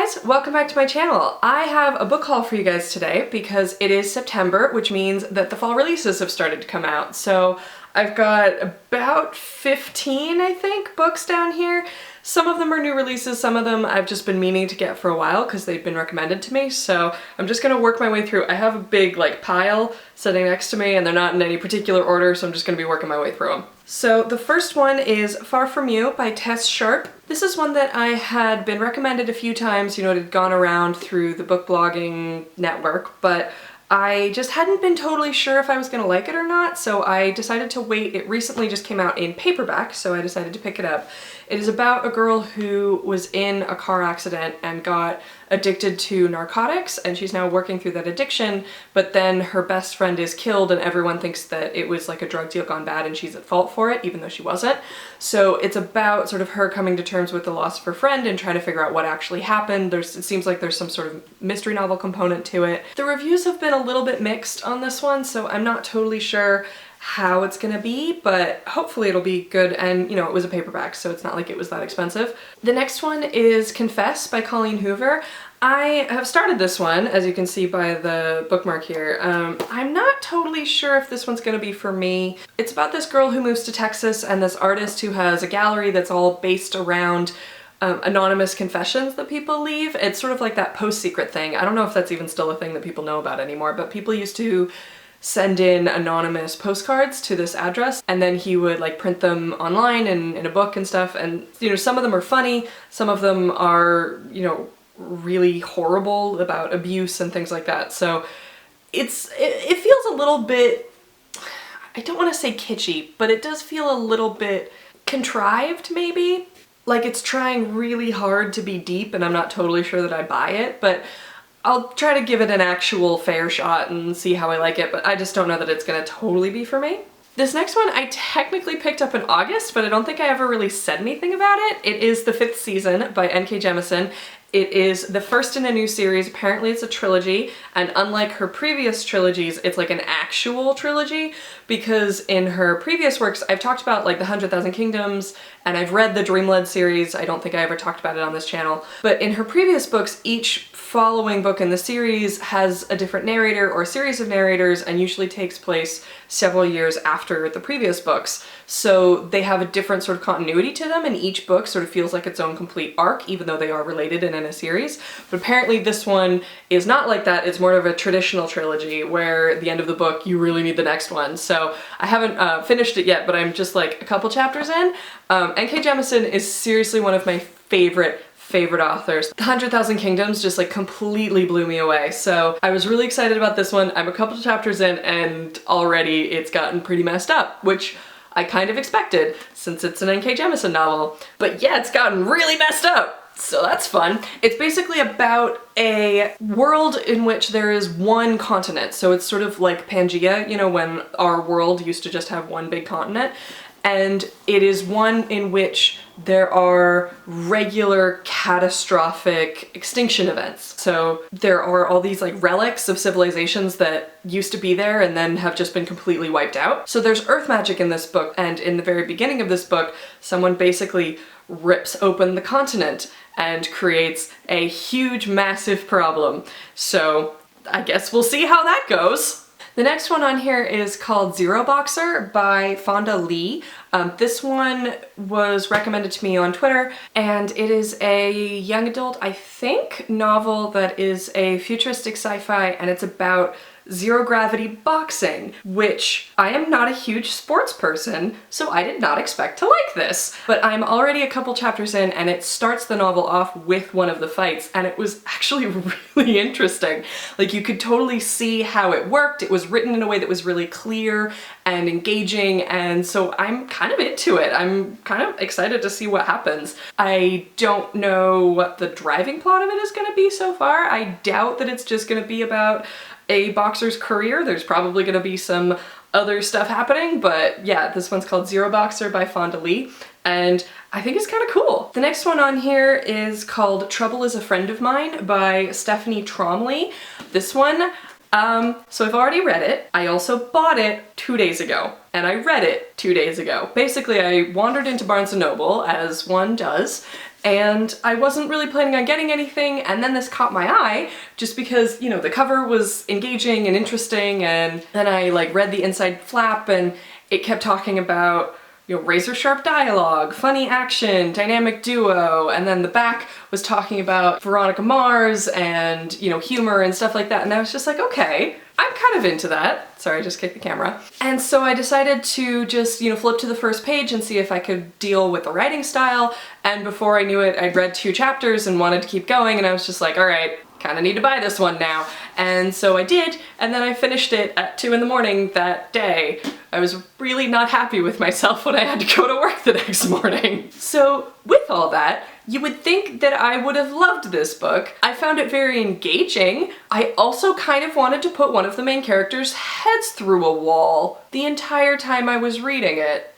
guys, welcome back to my channel. I have a book haul for you guys today because it is September, which means that the fall releases have started to come out. So I've got about 15, I think, books down here. Some of them are new releases, some of them I've just been meaning to get for a while because they've been recommended to me, so I'm just gonna work my way through. I have a big pile sitting next to me and they're not in any particular order, so I'm just gonna be working my way through them. So the first one is Far From You by Tess Sharp. This is one that I had been recommended a few times, you know, it had gone around through the book blogging network, but I just hadn't been totally sure if I was gonna like it or not, so I decided to wait. It recently just came out in paperback, so I decided to pick it up. It is about a girl who was in a car accident and got addicted to narcotics, and she's now working through that addiction, but then her best friend is killed and everyone thinks that it was like a drug deal gone bad and she's at fault for it, even though she wasn't. So it's about sort of her coming to terms with the loss of her friend and trying to figure out what actually happened. It seems like there's some sort of mystery novel component to it. The reviews have been a little bit mixed on this one, so I'm not totally sure how it's gonna be, but hopefully it'll be good, and you know, it was a paperback, so it's not like it was that expensive. The next one is Confess by Colleen Hoover. I have started this one, as you can see by the bookmark here. I'm not totally sure if this one's gonna be for me. It's about this girl who moves to Texas and this artist who has a gallery that's all based around anonymous confessions that people leave. It's sort of like that post-secret thing. I don't know if that's even still a thing that people know about anymore, but people used to send in anonymous postcards to this address, and then he would like print them online and in a book and stuff, and you know, some of them are funny, some of them are, you know, really horrible about abuse and things like that. So it feels a little bit, I don't want to say kitschy, but it does feel a little bit contrived maybe. Like it's trying really hard to be deep, and I'm not totally sure that I buy it, but I'll try to give it an actual fair shot and see how I like it, but I just don't know that it's gonna totally be for me. This next one I technically picked up in August, but I don't think I ever really said anything about it. It is The Fifth Season by N.K. Jemisin. It is the first in a new series. Apparently it's a trilogy, and unlike her previous trilogies, it's like an actual trilogy, because in her previous works, I've talked about like the 100,000 Kingdoms, and I've read the Dreamled series. I don't think I ever talked about it on this channel, but in her previous books, each following book in the series has a different narrator or series of narrators, and usually takes place several years after the previous books. So they have a different sort of continuity to them, and each book sort of feels like its own complete arc, even though they are related and in a series. But apparently this one is not like that. It's more of a traditional trilogy where at the end of the book you really need the next one. So I haven't finished it yet, but I'm just like a couple chapters in. N.K. Jemisin is seriously one of my favorite authors. The 100,000 Kingdoms just like completely blew me away, so I was really excited about this one. I'm a couple chapters in and already it's gotten pretty messed up, which I kind of expected since it's an N.K. Jemisin novel. But yeah, it's gotten really messed up! So that's fun. It's basically about a world in which there is one continent. So it's sort of like Pangea, you know, when our world used to just have one big continent. And it is one in which there are regular catastrophic extinction events. So there are all these like relics of civilizations that used to be there and then have just been completely wiped out. So there's earth magic in this book, and in the very beginning of this book, someone basically rips open the continent and creates a huge, massive problem. So I guess we'll see how that goes. The next one on here is called Zero Boxer by Fonda Lee. This one was recommended to me on Twitter, and it is a young adult, I think, novel that is a futuristic sci-fi, and it's about zero-gravity boxing, which I am not a huge sports person, so I did not expect to like this. But I'm already a couple chapters in, and it starts the novel off with one of the fights, and it was actually really interesting. Like, you could totally see how it worked. It was written in a way that was really clear and engaging, and so I'm kind of into it. I'm kind of excited to see what happens. I don't know what the driving plot of it is gonna be so far. I doubt that it's just gonna be about a boxer's career. There's probably gonna be some other stuff happening, but yeah, this one's called Zero Boxer by Fonda Lee, and I think it's kind of cool. The next one on here is called Trouble is a Friend of Mine by Stephanie Tromley. This one, so I've already read it. I also bought it 2 days ago, and I read it 2 days ago. Basically, I wandered into Barnes & Noble, as one does, and I wasn't really planning on getting anything, and then this caught my eye just because, you know, the cover was engaging and interesting, and then I like read the inside flap and it kept talking about, you know, razor sharp dialogue, funny action, dynamic duo, and then the back was talking about Veronica Mars and, you know, humor and stuff like that, and I was just like, okay, I'm kind of into that. Sorry, I just kicked the camera. And so I decided to just, you know, flip to the first page and see if I could deal with the writing style, and before I knew it, I'd read 2 chapters and wanted to keep going, and I was just like, all right, kind of need to buy this one now. And so I did, and then I finished it at 2 in the morning that day. I was really not happy with myself when I had to go to work the next morning. So with all that, you would think that I would have loved this book. I found it very engaging. I also kind of wanted to put one of the main characters' heads through a wall the entire time I was reading it.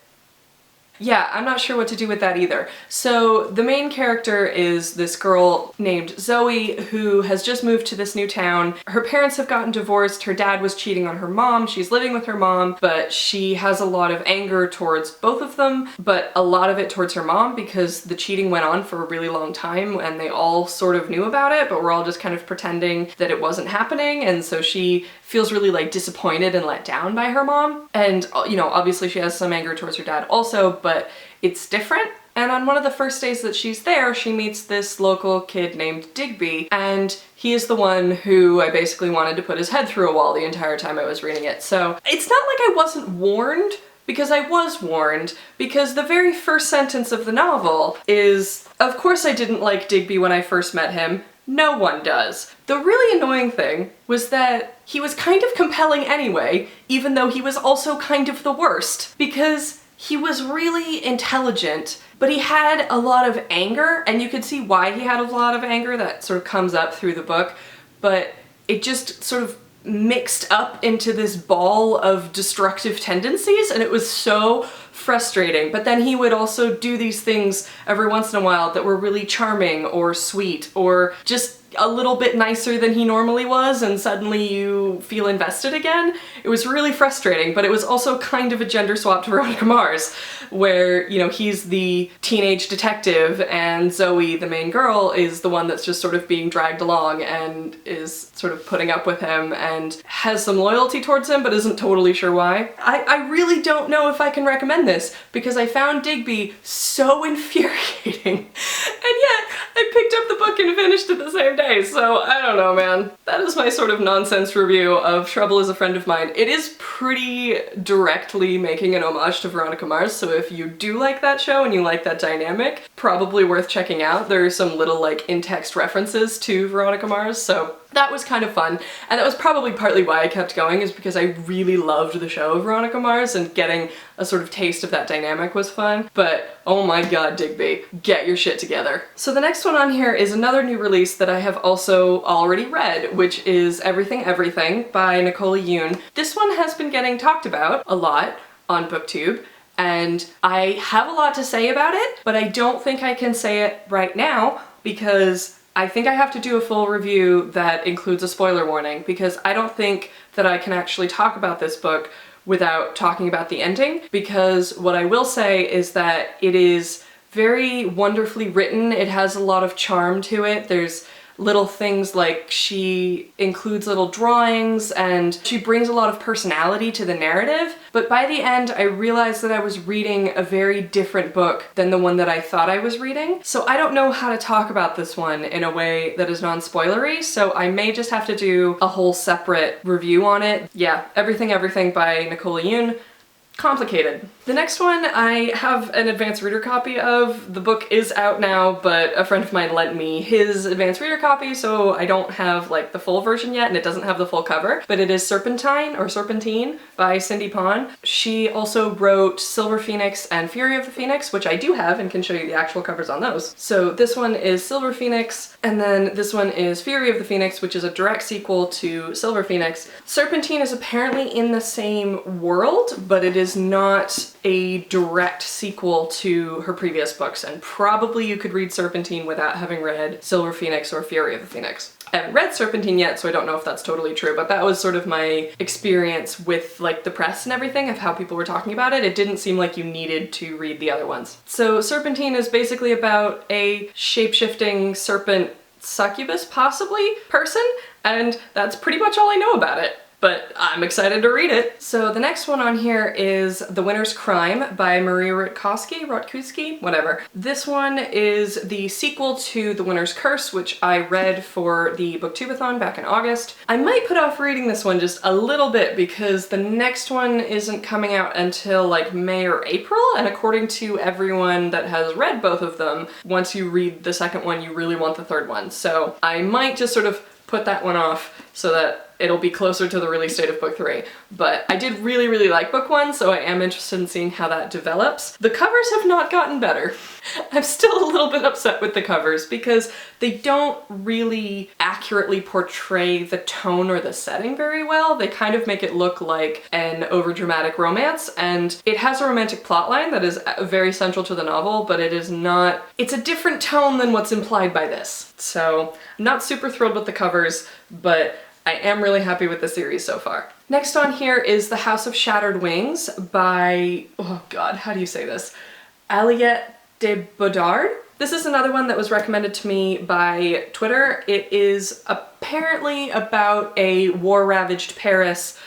Yeah, I'm not sure what to do with that either. So the main character is this girl named Zoe who has just moved to this new town. Her parents have gotten divorced, her dad was cheating on her mom, she's living with her mom, but she has a lot of anger towards both of them, but a lot of it towards her mom because the cheating went on for a really long time and they all sort of knew about it, but we're all just kind of pretending that it wasn't happening, and so she feels really like disappointed and let down by her mom. And, you know, obviously she has some anger towards her dad also, but it's different. And on one of the first days that she's there, she meets this local kid named Digby, and he is the one who I basically wanted to put his head through a wall the entire time I was reading it. So it's not like I wasn't warned, because I was warned, because the very first sentence of the novel is, of course I didn't like Digby when I first met him. No one does. The really annoying thing was that he was kind of compelling anyway, even though he was also kind of the worst, because he was really intelligent, but he had a lot of anger, and you could see why he had a lot of anger that sort of comes up through the book, but it just sort of mixed up into this ball of destructive tendencies, and it was so frustrating. But then he would also do these things every once in a while that were really charming or sweet or just a little bit nicer than he normally was, and suddenly you feel invested again. It was really frustrating, but it was also kind of a gender-swapped Veronica Mars, where, you know, he's the teenage detective and Zoe, the main girl, is the one that's just sort of being dragged along and is sort of putting up with him and has some loyalty towards him but isn't totally sure why. I really don't know if I can recommend this because I found Digby so infuriating, and yet I picked up the book and finished it the same day, so I don't know, man. That is my sort of nonsense review of Trouble is a Friend of Mine. It is pretty directly making an homage to Veronica Mars, so if you do like that show and you like that dynamic, probably worth checking out. There are some little like in-text references to Veronica Mars, so that was kind of fun, and that was probably partly why I kept going, is because I really loved the show Veronica Mars, and getting a sort of taste of that dynamic was fun. But oh my god, Digby, get your shit together. So the next one on here is another new release that I have also already read, which is Everything Everything by Nicola Yoon. This one has been getting talked about a lot on BookTube, and I have a lot to say about it, but I don't think I can say it right now because I think I have to do a full review that includes a spoiler warning, because I don't think that I can actually talk about this book without talking about the ending, because what I will say is that it is very wonderfully written. It has a lot of charm to it. There's little things like she includes little drawings and she brings a lot of personality to the narrative, but by the end I realized that I was reading a very different book than the one that I thought I was reading. So I don't know how to talk about this one in a way that is non-spoilery, so I may just have to do a whole separate review on it. Yeah, Everything Everything by Nicola Yoon. Complicated. The next one I have an advanced reader copy of. The book is out now, but a friend of mine lent me his advanced reader copy, so I don't have like the full version yet, and it doesn't have the full cover, but it is Serpentine or Serpentine by Cindy Pon. She also wrote Silver Phoenix and Fury of the Phoenix, which I do have and can show you the actual covers on those. So this one is Silver Phoenix, and then this one is Fury of the Phoenix, which is a direct sequel to Silver Phoenix. Serpentine is apparently in the same world, but it is not a direct sequel to her previous books, and probably you could read Serpentine without having read Silver Phoenix or Fury of the Phoenix. I haven't read Serpentine yet, so I don't know if that's totally true, but that was sort of my experience with like the press and everything of how people were talking about it. It didn't seem like you needed to read the other ones. So Serpentine is basically about a shape-shifting serpent succubus, possibly, person, and that's pretty much all I know about it. But I'm excited to read it. So the next one on here is The Winter's Crime by Maria Rutkowski, whatever. This one is the sequel to The Winter's Curse, which I read for the Booktubeathon back in August. I might put off reading this one just a little bit because the next one isn't coming out until like May or April, and according to everyone that has read both of them, once you read the second one, you really want the third one. So I might just sort of put that one off so that it'll be closer to the release date of book 3. But I did really, really like book 1, so I am interested in seeing how that develops. The covers have not gotten better. I'm still a little bit upset with the covers because they don't really accurately portray the tone or the setting very well. They kind of make it look like an overdramatic romance, and it has a romantic plotline that is very central to the novel, but it is not, it's a different tone than what's implied by this. So I'm not super thrilled with the covers, but I am really happy with the series so far. Next on here is The House of Shattered Wings by, oh god, how do you say this? Aliette de Bodard? This is another one that was recommended to me by Twitter. It is apparently about a war-ravaged Paris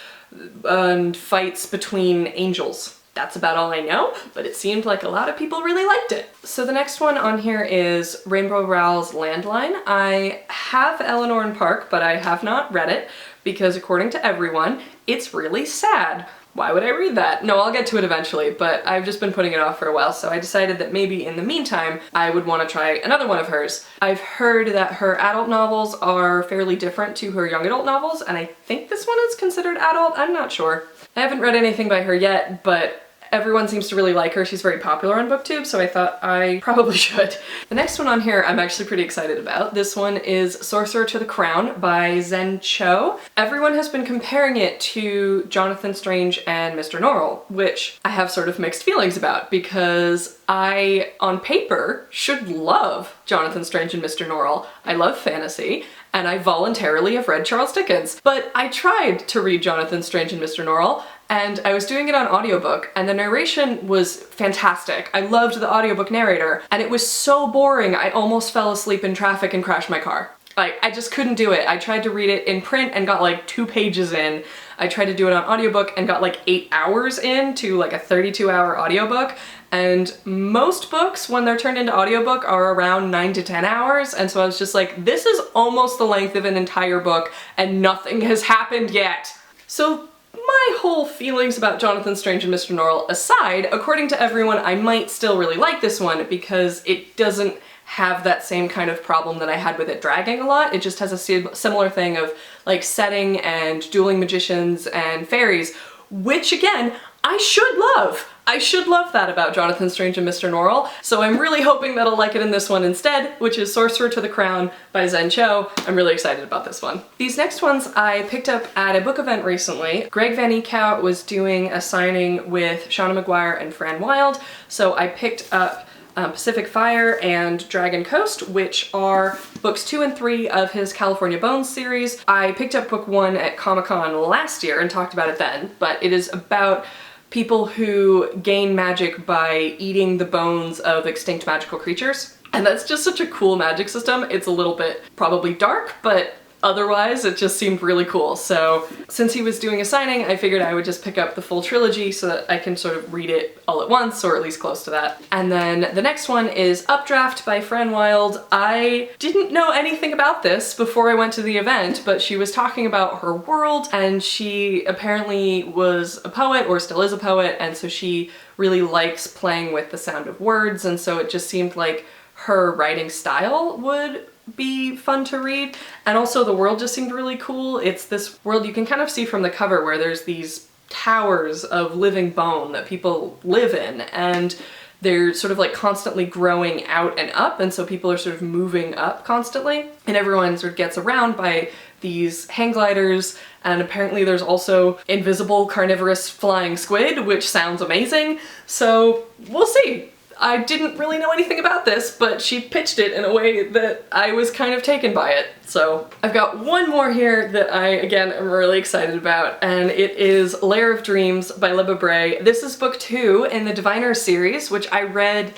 and fights between angels. That's about all I know, but it seemed like a lot of people really liked it. So the next one on here is Rainbow Rowell's Landline. I have Eleanor and Park, but I have not read it because according to everyone, it's really sad. Why would I read that? No, I'll get to it eventually, but I've just been putting it off for a while, so I decided that maybe in the meantime, I would want to try another one of hers. I've heard that her adult novels are fairly different to her young adult novels, and I think this one is considered adult, I'm not sure. I haven't read anything by her yet, but everyone seems to really like her. She's very popular on BookTube, so I thought I probably should. The next one on here I'm actually pretty excited about. This one is Sorcerer to the Crown by Zen Cho. Everyone has been comparing it to Jonathan Strange and Mr. Norrell, which I have sort of mixed feelings about because I, on paper, should love Jonathan Strange and Mr. Norrell. I love fantasy, and I voluntarily have read Charles Dickens. But I tried to read Jonathan Strange and Mr. Norrell, and I was doing it on audiobook, and the narration was fantastic. I loved the audiobook narrator, and it was so boring I almost fell asleep in traffic and crashed my car. Like, I just couldn't do it. I tried to read it in print and got like 2 pages in. I tried to do it on audiobook and got like 8 hours into like a 32-hour audiobook. And most books, when they're turned into audiobook, are around 9 to 10 hours. And so I was just like, this is almost the length of an entire book and nothing has happened yet. So my whole feelings about Jonathan Strange and Mr. Norrell aside, according to everyone, I might still really like this one because it doesn't have that same kind of problem that I had with it dragging a lot. It just has a similar thing of like setting and dueling magicians and fairies, which again, I should love. I should love that about Jonathan Strange and Mr. Norrell, so I'm really hoping that I'll like it in this one instead, which is Sorcerer to the Crown by Zen Cho. I'm really excited about this one. These next ones I picked up at a book event recently. Greg Van Eekhout was doing a signing with Shauna McGuire and Fran Wilde, so I picked up Pacific Fire and Dragon Coast, which are books 2 and 3 of his California Bones series. I picked up book 1 at Comic-Con last year and talked about it then, but it is about people who gain magic by eating the bones of extinct magical creatures. And that's just such a cool magic system. It's a little bit probably dark, but otherwise it just seemed really cool. So since he was doing a signing, I figured I would just pick up the full trilogy so that I can sort of read it all at once, or at least close to that. And then the next one is Updraft by Fran Wilde. I didn't know anything about this before I went to the event, but she was talking about her world, and she apparently was a poet, or still is a poet, and so she really likes playing with the sound of words, and so it just seemed like her writing style would be fun to read. And also the world just seemed really cool. It's this world you can kind of see from the cover where there's these towers of living bone that people live in, and they're sort of like constantly growing out and up, and so people are sort of moving up constantly, and everyone sort of gets around by these hang gliders, and apparently there's also invisible carnivorous flying squid, which sounds amazing. So we'll see. I didn't really know anything about this, but she pitched it in a way that I was kind of taken by it. So I've got one more here that I, again, am really excited about, and it is Lair of Dreams by Libba Bray. This is book 2 in the Diviner series, which I read,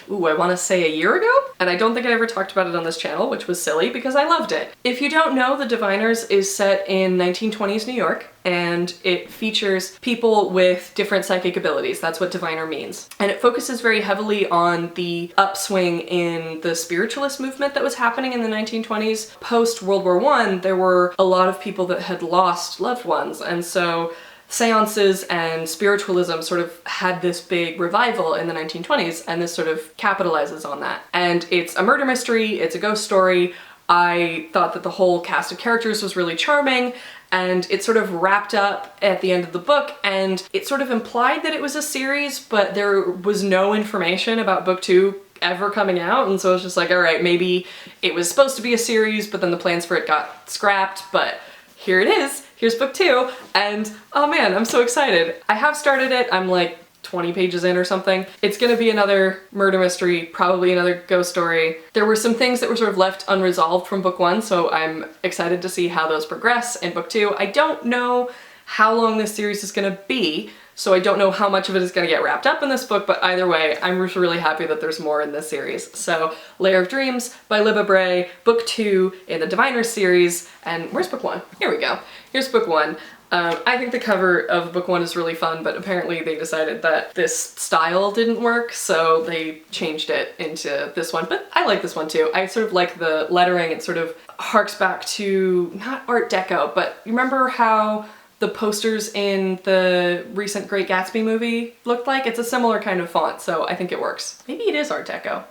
I want to say a year ago? And I don't think I ever talked about it on this channel, which was silly because I loved it. If you don't know, The Diviners is set in 1920s New York, and it features people with different psychic abilities. That's what diviner means. And it focuses very heavily on the upswing in the spiritualist movement that was happening in the 1920s. Post World War I, there were a lot of people that had lost loved ones, and so seances and spiritualism sort of had this big revival in the 1920s, and this sort of capitalizes on that. And it's a murder mystery, it's a ghost story. I thought that the whole cast of characters was really charming, and it sort of wrapped up at the end of the book, and it sort of implied that it was a series, but there was no information about book 2 ever coming out, and so it was just like, all right, maybe it was supposed to be a series, but then the plans for it got scrapped, but here it is. Here's book 2, and oh man, I'm so excited. I have started it. I'm like 20 pages in or something. It's gonna be another murder mystery, probably another ghost story. There were some things that were sort of left unresolved from book 1, so I'm excited to see how those progress in book 2. I don't know how long this series is gonna be, so I don't know how much of it is gonna get wrapped up in this book, but either way, I'm just really happy that there's more in this series. So, Lair of Dreams by Libba Bray, book 2 in the Diviner series, and where's book 1? Here we go. Here's book 1. I think the cover of book 1 is really fun, but apparently they decided that this style didn't work, so they changed it into this one. But I like this one too. I sort of like the lettering. It sort of harks back to, not Art Deco, but you remember how the posters in the recent Great Gatsby movie looked like? It's a similar kind of font, so I think it works. Maybe it is Art Deco.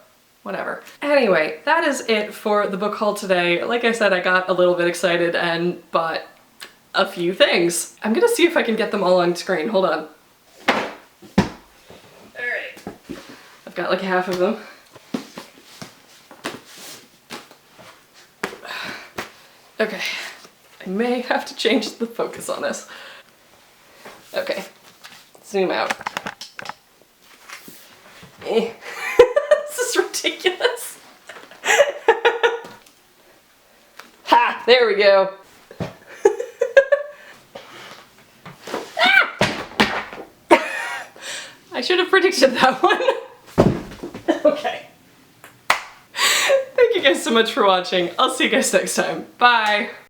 Whatever. Anyway, that is it for the book haul today. Like I said, I got a little bit excited and bought a few things. I'm gonna see if I can get them all on screen. Hold on. Alright. I've got like half of them. Okay. I may have to change the focus on this. Okay. Zoom out. This is ridiculous. Ha! There we go. I should have predicted that one. Okay. Thank you guys so much for watching. I'll see you guys next time. Bye!